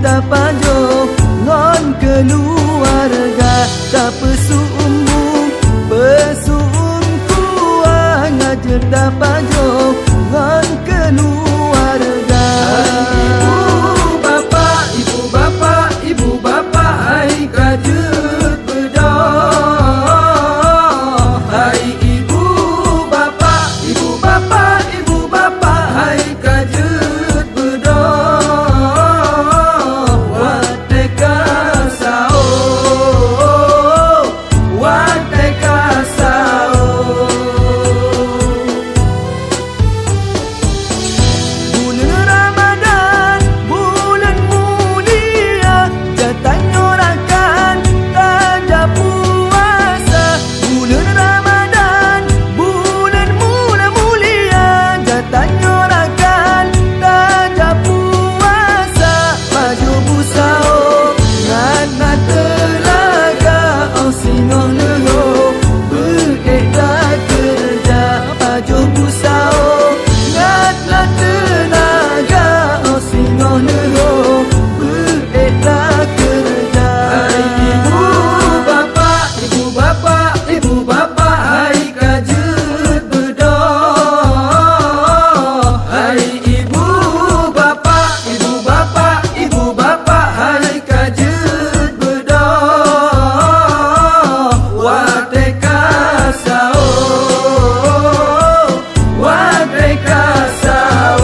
tak pajo ngon keluarga tak pesumbung pesum kuah ngajar tak pajo ngon keluarga. Ibu bapa hai kajut bedah. Hai ibu bapa hai kajut bedah. Watai kasau bulan Ramadan bulan mulia jatah nyorakan tanda puasa. Bulan Ramadan bulan mulia jatah nyorakan tanda puasa. Maju busao ngana telaga au sinoh leho bereklah kerja. Maju busao ngana telaga au sinoh leho bereklah kerja. Hai ibu bapa hai kajut bedah. Hai ibu bapa hai kajut bedah. Watai kasau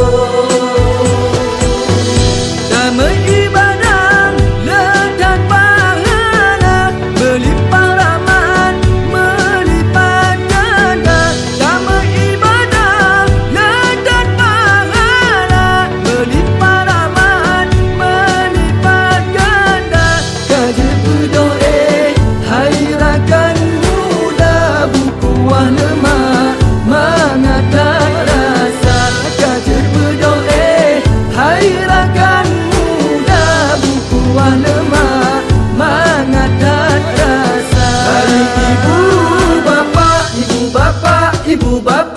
damai ibadah ledan pahala melimpah rahmat melipat ganda. Damai ibadah ledan pahala melimpah rahmat melipat ganda. Kajut bedoa hai rakan muda bukuah lemah mengatakan rasa. Kajut bedoa hai rakan muda bukuah lemah mengatakan rasa. Hai ibu bapa